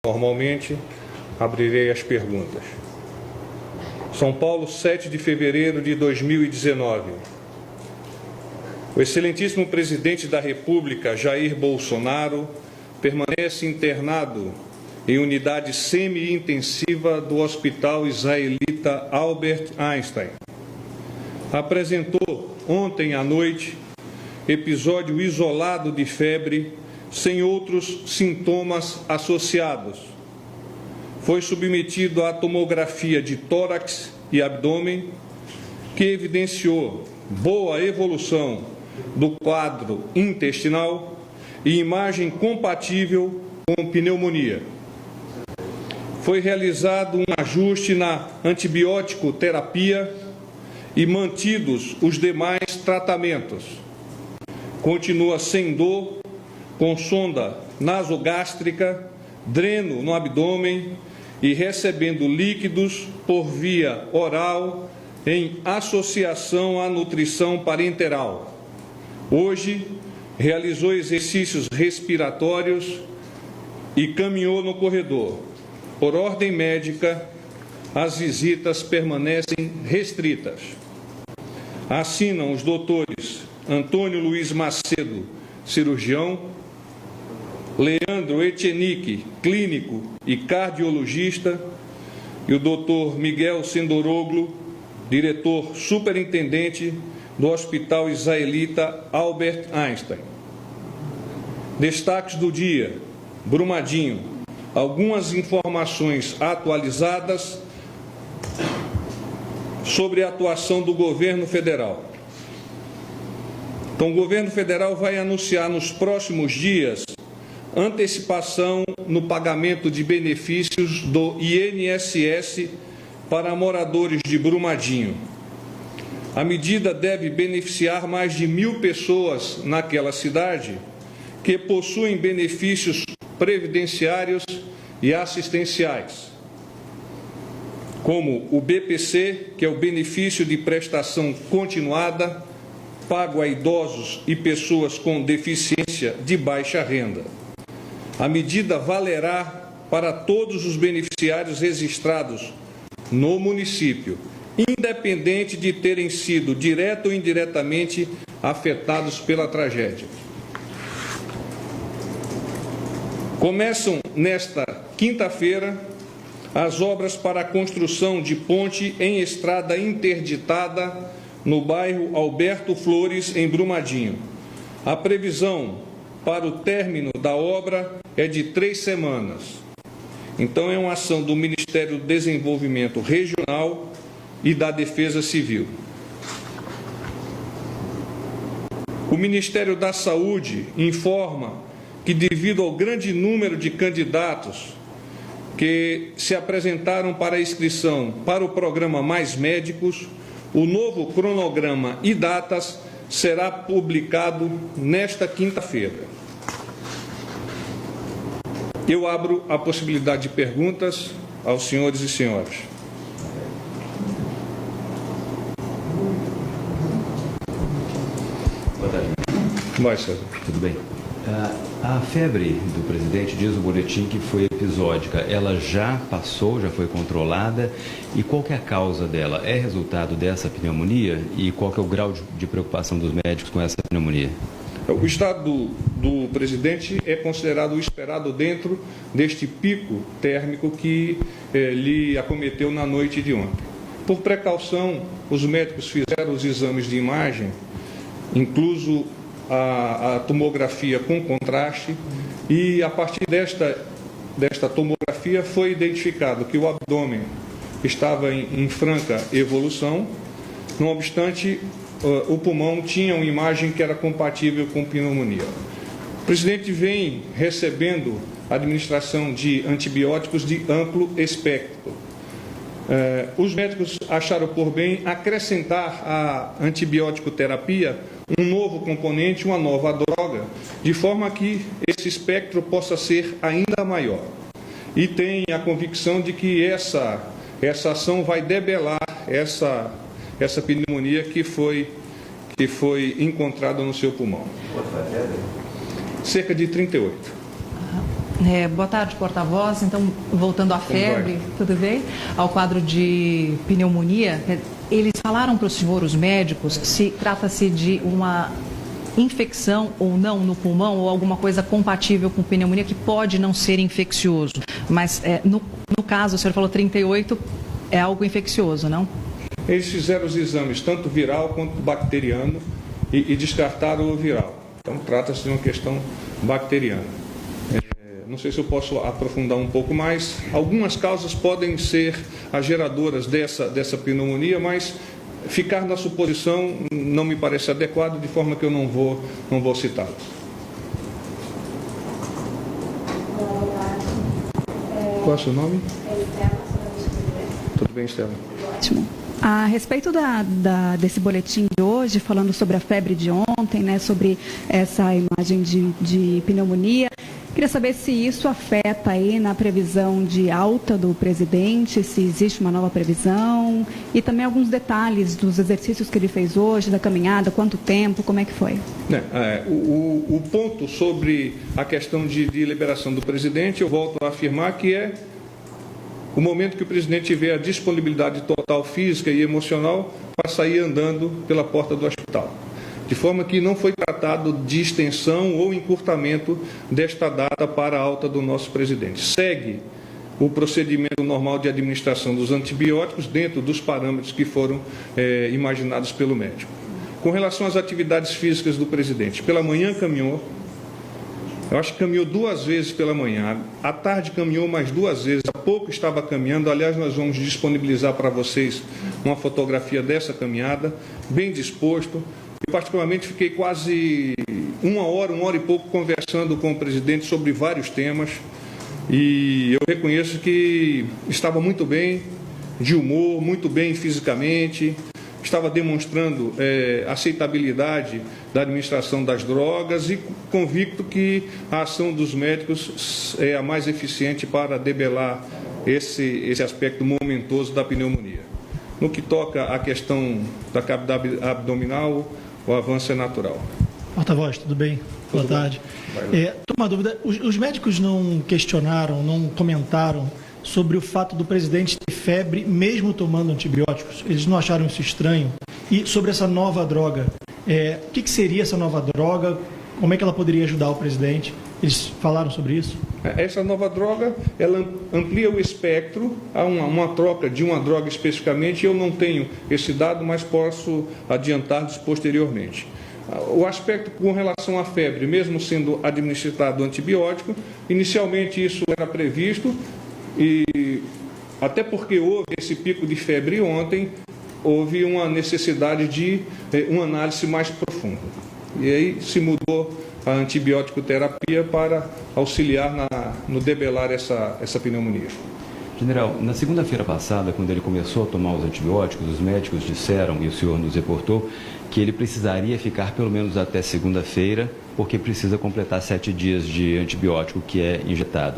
normalmente, abrirei as perguntas. São Paulo, 7 de fevereiro de 2019. O excelentíssimo presidente da República, Jair Bolsonaro, permanece internado em unidade semi-intensiva do Hospital Israelita Albert Einstein. Apresentou ontem à noite episódio isolado de febre, sem outros sintomas associados. Foi submetido à tomografia de tórax e abdômen, que evidenciou boa evolução do quadro intestinal e imagem compatível com pneumonia. Foi realizado um ajuste na antibiótico terapia e mantidos os demais tratamentos. Continua sem dor, com sonda nasogástrica, dreno no abdômen e recebendo líquidos por via oral em associação à nutrição parenteral. Hoje, realizou exercícios respiratórios e caminhou no corredor. Por ordem médica, as visitas permanecem restritas. Assinam os doutores Antônio Luiz Macedo, cirurgião, Leandro Etchenique, clínico e cardiologista, e o doutor Miguel Sendoroglu, diretor superintendente do Hospital Israelita Albert Einstein. Destaques do dia: Brumadinho, algumas informações atualizadas sobre a atuação do governo federal. Então, o governo federal vai anunciar nos próximos dias antecipação no pagamento de benefícios do INSS para moradores de Brumadinho. A medida deve beneficiar mais de 1.000 pessoas naquela cidade que possuem benefícios previdenciários e assistenciais, como o BPC, que é o benefício de prestação continuada, pago a idosos e pessoas com deficiência de baixa renda. A medida valerá para todos os beneficiários registrados no município, independente de terem sido direto ou indiretamente afetados pela tragédia. Começam nesta quinta-feira as obras para a construção de ponte em estrada interditada no bairro Alberto Flores, em Brumadinho. A previsão para o término da obra é de 3 semanas. Então, é uma ação do Ministério do Desenvolvimento Regional e da Defesa Civil. O Ministério da Saúde informa que, devido ao grande número de candidatos que se apresentaram para inscrição para o programa Mais Médicos, o novo cronograma e datas será publicado nesta quinta-feira. Eu abro a possibilidade de perguntas aos senhores e senhoras. Boa tarde. Vai, César. Tudo bem? A febre do presidente, diz o boletim que foi episódica, ela já passou, já foi controlada, e qual que é a causa dela? É resultado dessa pneumonia? E qual que é o grau de preocupação dos médicos com essa pneumonia? O estado do presidente é considerado o esperado dentro deste pico térmico que lhe acometeu na noite de ontem. Por precaução, os médicos fizeram os exames de imagem, incluso a tomografia com contraste, e a partir desta tomografia foi identificado que o abdômen estava em franca evolução. Não obstante, o pulmão tinha uma imagem que era compatível com pneumonia. O presidente vem recebendo a administração de antibióticos de amplo espectro. Os médicos acharam por bem acrescentar à antibiótico terapia um novo componente, uma nova droga, de forma que esse espectro possa ser ainda maior. E tem a convicção de que essa ação vai debelar essa pneumonia que foi encontrada no seu pulmão. Cerca de 38. Boa tarde, porta-voz. Então, voltando à febre, tudo bem? Ao quadro de pneumonia, eles falaram para o senhor, os médicos, se trata-se de uma infecção ou não no pulmão ou alguma coisa compatível com pneumonia que pode não ser infeccioso. Mas, no caso, o senhor falou 38, é algo infeccioso, não? Eles fizeram os exames, tanto viral quanto bacteriano, e descartaram o viral. Então, trata-se de uma questão bacteriana. Não sei se eu posso aprofundar um pouco mais. Algumas causas podem ser as geradoras dessa pneumonia, mas ficar na suposição não me parece adequado, de forma que eu não vou citá-las. Qual é o seu nome? Tudo bem, Estela? Ótimo. A respeito desse boletim de hoje, falando sobre a febre de ontem, né, sobre essa imagem de pneumonia, queria saber se isso afeta aí na previsão de alta do presidente, se existe uma nova previsão e também alguns detalhes dos exercícios que ele fez hoje, da caminhada, quanto tempo, como é que foi? O ponto sobre a questão de liberação do presidente, eu volto a afirmar que é o momento que o presidente tiver a disponibilidade total física e emocional para sair andando pela porta do hospital. De forma que não foi tratado de extensão ou encurtamento desta data para a alta do nosso presidente. Segue o procedimento normal de administração dos antibióticos dentro dos parâmetros que foram imaginados pelo médico. Com relação às atividades físicas do presidente, pela manhã caminhou, eu acho que caminhou 2 vezes pela manhã, à tarde caminhou mais 2 vezes, há pouco estava caminhando, aliás nós vamos disponibilizar para vocês uma fotografia dessa caminhada, bem disposto. Eu particularmente fiquei quase 1 hora e pouco conversando com o presidente sobre vários temas e eu reconheço que estava muito bem de humor, muito bem fisicamente, estava demonstrando aceitabilidade da administração das drogas e convicto que a ação dos médicos é a mais eficiente para debelar esse aspecto momentoso da pneumonia. No que toca à questão da cavidade abdominal, o avanço é natural. Porta-voz, tudo bem? Boa tarde. Uma dúvida, os médicos não questionaram, não comentaram sobre o fato do presidente ter febre mesmo tomando antibióticos? Eles não acharam isso estranho? E sobre essa nova droga, o que seria essa nova droga? Como é que ela poderia ajudar o presidente? Eles falaram sobre isso? Essa nova droga, ela amplia o espectro, há uma troca de uma droga especificamente, eu não tenho esse dado, mas posso adiantar posteriormente. O aspecto com relação à febre, mesmo sendo administrado antibiótico, inicialmente isso era previsto, e até porque houve esse pico de febre ontem, houve uma necessidade de uma análise mais profunda. E aí se mudou a antibiótico terapia para auxiliar no debelar essa pneumonia. General, na segunda-feira passada, quando ele começou a tomar os antibióticos, os médicos disseram, e o senhor nos reportou, que ele precisaria ficar pelo menos até segunda-feira, porque precisa completar 7 dias de antibiótico que é injetado.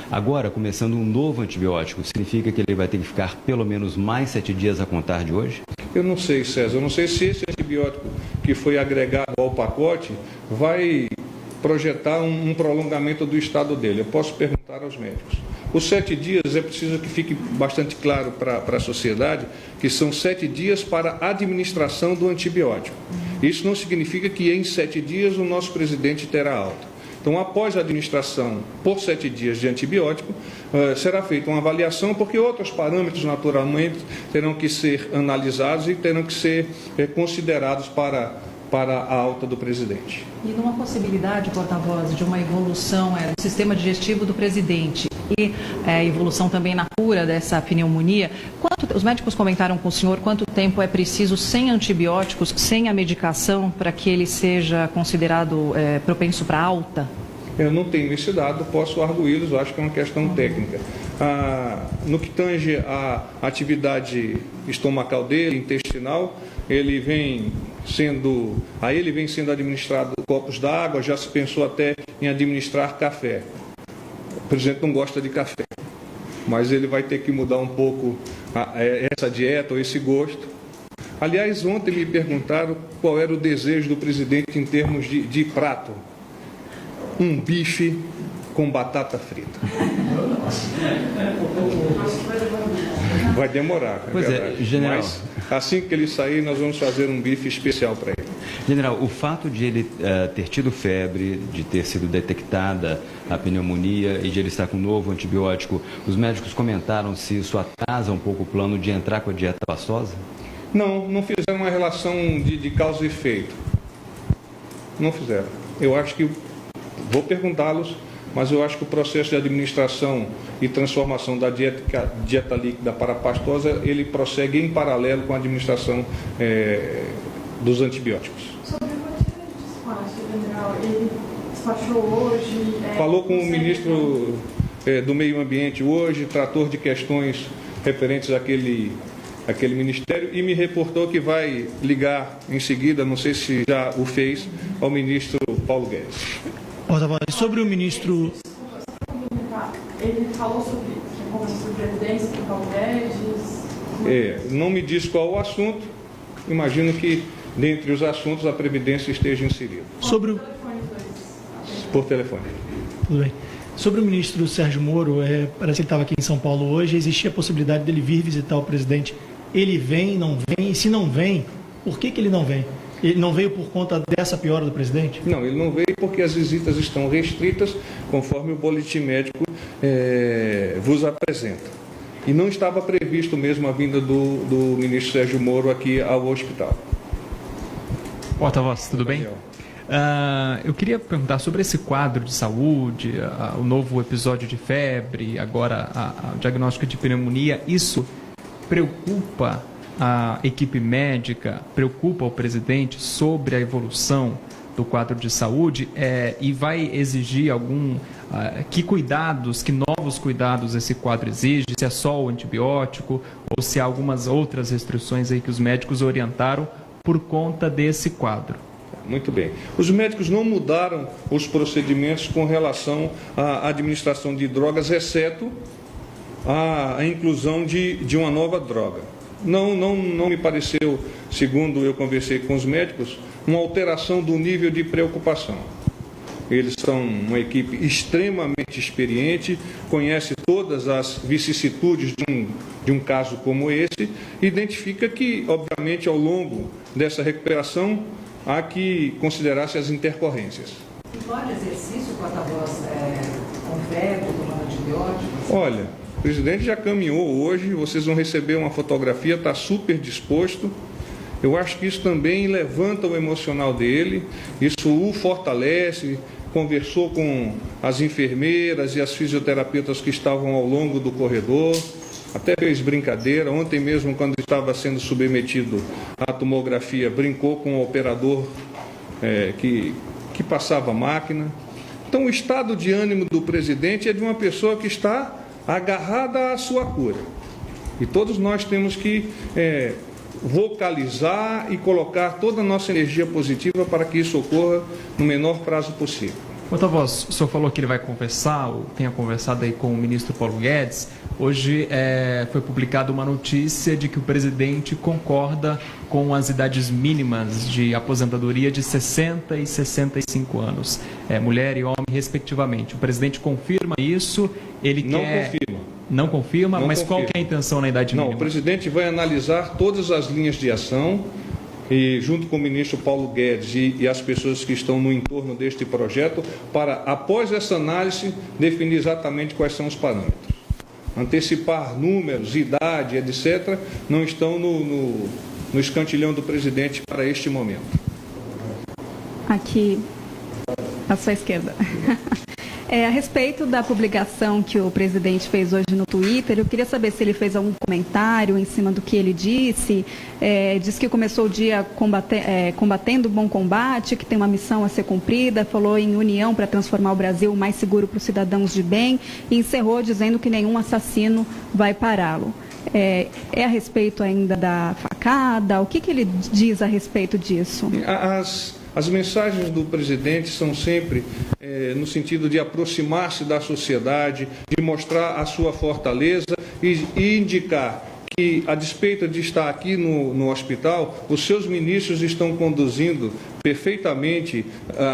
Agora, começando um novo antibiótico, significa que ele vai ter que ficar pelo menos mais 7 dias a contar de hoje? Eu não sei, César, eu não sei se esse antibiótico que foi agregado ao pacote vai projetar um prolongamento do estado dele. Eu posso perguntar aos médicos. Os 7 dias, é preciso que fique bastante claro para a sociedade que são 7 dias para a administração do antibiótico. Isso não significa que em 7 dias o nosso presidente terá alta. Então, após a administração por 7 dias de antibiótico, será feita uma avaliação, porque outros parâmetros, naturalmente, terão que ser analisados e terão que ser considerados para a alta do presidente. E numa possibilidade, porta-voz, de uma evolução do sistema digestivo do presidente e evolução também na cura dessa pneumonia, os médicos comentaram com o senhor quanto tempo é preciso sem antibióticos, sem a medicação, para que ele seja considerado propenso para alta? Eu não tenho esse dado, posso arguí-los, acho que é uma questão técnica. No que tange à atividade estomacal dele, intestinal, ele vem sendo administrado copos d'água, já se pensou até em administrar café. O presidente não gosta de café, mas ele vai ter que mudar um pouco essa dieta ou esse gosto. Aliás, ontem me perguntaram qual era o desejo do presidente em termos de prato. Um bife com batata frita. Vai demorar, Pois é, verdade. general. Mas assim que ele sair, nós vamos fazer um bife especial para ele. General, o fato de ele ter tido febre, de ter sido detectada a pneumonia e de ele estar com um novo antibiótico, os médicos comentaram se isso atrasa um pouco o plano de entrar com a dieta pastosa? Não fizeram uma relação de causa e efeito. Não fizeram. Eu acho que, vou perguntá-los, mas eu acho que o processo de administração e transformação da dieta líquida para a pastosa, ele prossegue em paralelo com a administração dos antibióticos. Sobre a rotina de despacho, general, ele despachou hoje... Falou com o ministro do Meio Ambiente hoje, tratou de questões referentes àquele ministério e me reportou que vai ligar em seguida, não sei se já o fez, ao ministro Paulo Guedes. Porta-voz, sobre o ministro... Ele falou sobre a conversa sobre previdência com o Paulo Guedes... Não me diz qual o assunto, imagino que dentre os assuntos a Previdência esteja inserida. Sobre o... Por telefone. Tudo bem. Sobre o ministro Sérgio Moro, parece que ele estava aqui em São Paulo hoje, existia a possibilidade dele vir visitar o presidente. Ele vem, não vem? E se não vem, por que ele não vem? Ele não veio por conta dessa piora do presidente? Não, ele não veio porque as visitas estão restritas, conforme o boletim médico vos apresenta. E não estava previsto mesmo a vinda do ministro Sérgio Moro aqui ao hospital. Porta-voz, tudo bem? Eu queria perguntar sobre esse quadro de saúde, o novo episódio de febre, agora o diagnóstico de pneumonia. Isso preocupa a equipe médica, preocupa o presidente sobre a evolução do quadro de saúde e vai exigir que cuidados, que novos cuidados esse quadro exige, se é só o antibiótico ou se há algumas outras restrições aí que os médicos orientaram por conta desse quadro. Muito bem. Os médicos não mudaram os procedimentos com relação à administração de drogas, exceto a inclusão de uma nova droga. Não me pareceu, segundo eu conversei com os médicos, uma alteração do nível de preocupação. Eles são uma equipe extremamente experiente, conhece todas as vicissitudes de um caso como esse, identifica que, obviamente, ao longo dessa recuperação, há que considerar-se as intercorrências. E pode exercício, porta-voz, com febre, tomando antibióticos? Olha, o presidente já caminhou hoje, vocês vão receber uma fotografia, está super disposto. Eu acho que isso também levanta o emocional dele, isso o fortalece, conversou com as enfermeiras e as fisioterapeutas que estavam ao longo do corredor, até fez brincadeira. Ontem mesmo, quando estava sendo submetido à tomografia, brincou com o operador que passava a máquina. Então, o estado de ânimo do presidente é de uma pessoa que está agarrada à sua cura. E todos nós temos que vocalizar e colocar toda a nossa energia positiva para que isso ocorra no menor prazo possível. Porta-voz, o senhor falou que ele vai conversar, ou tenha conversado aí com o ministro Paulo Guedes. Hoje foi publicada uma notícia de que o presidente concorda com as idades mínimas de aposentadoria de 60 e 65 anos, mulher e homem, respectivamente. O presidente confirma isso? Não confirma, mas qual que é a intenção na idade mínima? Não, o presidente vai analisar todas as linhas de ação e, junto com o ministro Paulo Guedes e as pessoas que estão no entorno deste projeto, para, após essa análise, definir exatamente quais são os parâmetros. Antecipar números, idade, etc., não estão no escantilhão do presidente para este momento. Aqui, à sua esquerda. A respeito da publicação que o presidente fez hoje no Twitter, eu queria saber se ele fez algum comentário em cima do que ele disse. Disse que começou o dia combatendo o bom combate, que tem uma missão a ser cumprida, falou em união para transformar o Brasil mais seguro para os cidadãos de bem e encerrou dizendo que nenhum assassino vai pará-lo. A respeito ainda da facada? O que ele diz a respeito disso? As mensagens do presidente são sempre no sentido de aproximar-se da sociedade, de mostrar a sua fortaleza e indicar que, a despeito de estar aqui no hospital, os seus ministros estão conduzindo perfeitamente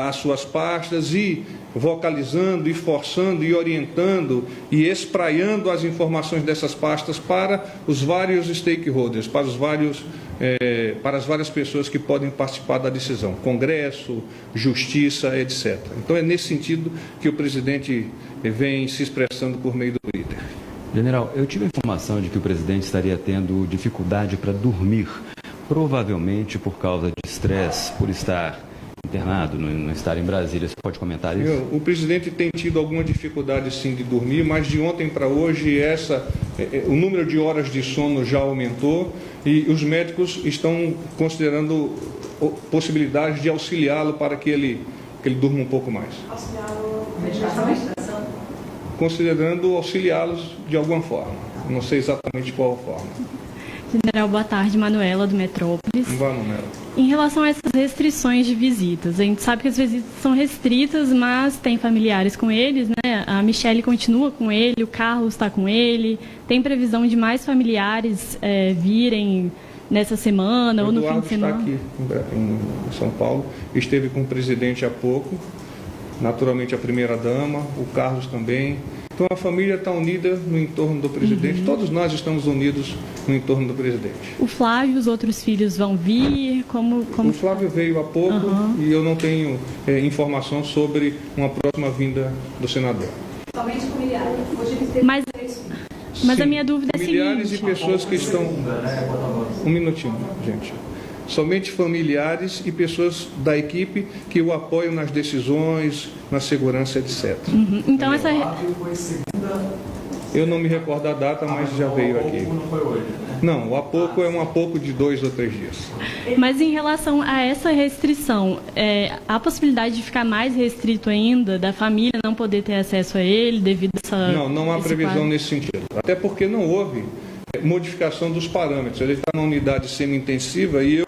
as suas pastas e vocalizando e forçando e orientando e espraiando as informações dessas pastas para os vários stakeholders, para as várias pessoas que podem participar da decisão, Congresso, Justiça, etc. Então é nesse sentido que o presidente vem se expressando por meio do Twitter. General, eu tive a informação de que o presidente estaria tendo dificuldade para dormir, provavelmente por causa de estresse, por estar internado, não estar em Brasília. Você pode comentar isso? O presidente tem tido alguma dificuldade, sim, de dormir, mas de ontem para hoje o número de horas de sono já aumentou e os médicos estão considerando possibilidades de auxiliá-lo para que ele durma um pouco mais. Considerando auxiliá-los de alguma forma. Não sei exatamente qual forma. General, boa tarde. Manuela, do Metrópolis. Não vá, Manuela. Em relação a essas restrições de visitas, a gente sabe que as visitas são restritas, mas tem familiares com eles, né? A Michele continua com ele, o Carlos está com ele. Tem previsão de mais familiares virem nessa semana ou no fim de semana? O Eduardo está aqui em São Paulo, esteve com o presidente há pouco, naturalmente a primeira-dama, o Carlos também. Então a família está unida no entorno do presidente, todos nós estamos unidos no entorno do presidente. O Flávio e os outros filhos vão vir? Como... O Flávio veio há pouco e eu não tenho informação sobre uma próxima vinda do senador. Somente familiares. Mas a minha dúvida é a seguinte... Familiares e pessoas que estão... Um minutinho, gente. Somente familiares e pessoas da equipe que o apoiam nas decisões, na segurança, etc. Então essa... Eu não me recordo a data, mas já veio aqui. Não foi hoje, né? Não, o há pouco é um há pouco de 2 ou 3 dias. Mas em relação a essa restrição, há possibilidade de ficar mais restrito ainda, da família não poder ter acesso a ele devido a essa... Não há previsão nesse sentido. Até porque não houve modificação dos parâmetros. Ele está na unidade semi-intensiva e eu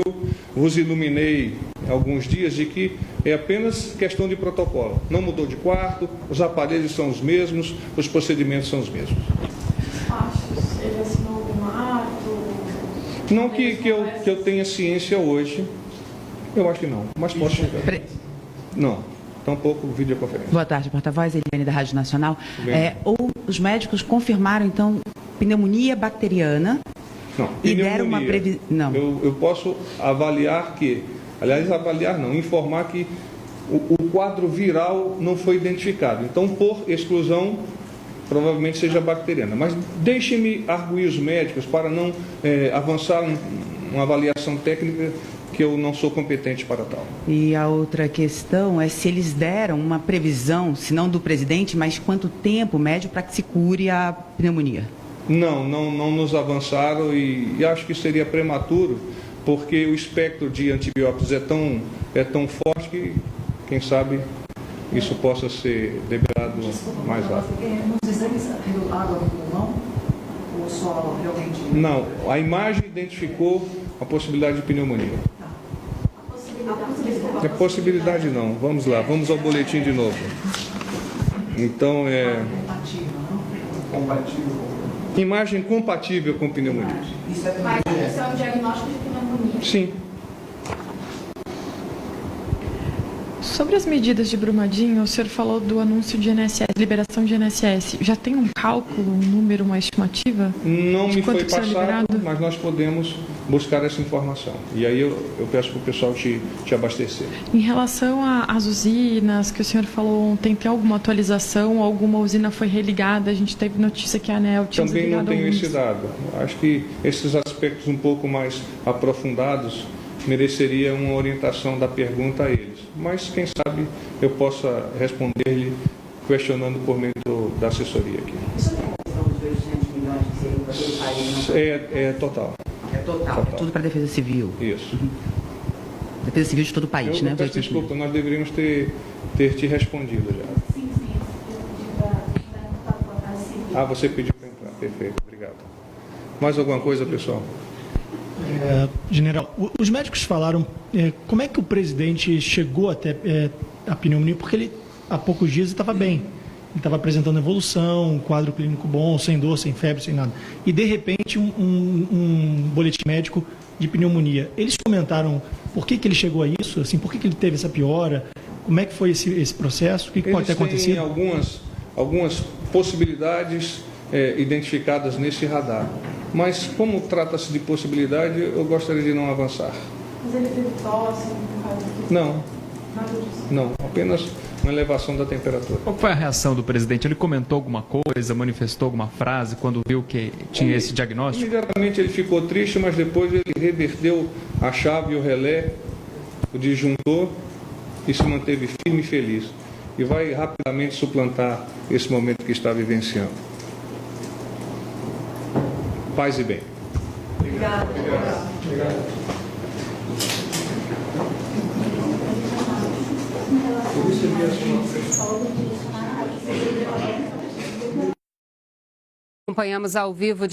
vos iluminei alguns dias de que é apenas questão de protocolo. Não mudou de quarto, os aparelhos são os mesmos, os procedimentos são os mesmos. Ele assinou algum ato? Não que eu tenha ciência hoje, eu acho que não, mas posso chegar. Não, tampouco videoconferência. Boa tarde, porta-voz, Eliane da Rádio Nacional. Os médicos confirmaram, então, pneumonia bacteriana. Não, e deram uma previsão. Não. Eu posso avaliar que, informar que o quadro viral não foi identificado. Então, por exclusão, provavelmente seja bacteriana. Mas deixe-me arguir os médicos para não avançar uma avaliação técnica que eu não sou competente para tal. E a outra questão é se eles deram uma previsão, se não do presidente, mas quanto tempo médio para que se cure a pneumonia? Não nos avançaram e acho que seria prematuro, porque o espectro de antibióticos é tão forte que, quem sabe, isso possa ser liberado mais rápido. Nos exames, água no pulmão? Ou só realmente... Não, a imagem identificou a possibilidade de pneumonia. A possibilidade não. Vamos lá, vamos ao boletim de novo. Então, compatível. Imagem compatível com pneumonia. Mas isso é um diagnóstico de pneumonia? Sim. Sobre as medidas de Brumadinho, o senhor falou do anúncio de INSS, liberação de INSS. Já tem um cálculo, um número, uma estimativa? Não me foi passado, mas nós podemos buscar essa informação. E aí eu peço para o pessoal te abastecer. Em relação às usinas que o senhor falou ontem, tem alguma atualização? Alguma usina foi religada? A gente teve notícia que a ANEEL tinha Também não tenho alguns. esse dado. Acho que esses aspectos um pouco mais aprofundados mereceria uma orientação da pergunta a eles. Mas, quem sabe, eu possa responder-lhe questionando por meio da assessoria aqui. Isso é a questão dos 200 milhões que seriam para aquele país? É total. É total. É tudo para a Defesa Civil. Isso. Defesa Civil de todo o país, né? Peço desculpa, nós deveríamos ter te respondido já. Sim. Você pediu para entrar. Perfeito, obrigado. Mais alguma coisa, pessoal? General, os médicos falaram como é que o presidente chegou até a pneumonia, porque ele há poucos dias estava bem. Ele estava apresentando evolução, um quadro clínico bom, sem dor, sem febre, sem nada. E, de repente, um boletim médico de pneumonia. Eles comentaram por que ele chegou a isso, assim, por que ele teve essa piora, Como é que foi esse processo? O que pode ter acontecido? Eles têm algumas possibilidades identificadas nesse radar. Mas, como trata-se de possibilidade, eu gostaria de não avançar. Mas ele teve tosse, Não, nada disso? não. Apenas uma elevação da temperatura. Qual foi a reação do presidente? Ele comentou alguma coisa, manifestou alguma frase quando viu que tinha esse diagnóstico? Imediatamente ele ficou triste, mas depois ele reverteu a chave e o relé, o disjuntor, e se manteve firme e feliz. E vai rapidamente suplantar esse momento que está vivenciando. Paz e bem. Obrigada. Acompanhamos ao vivo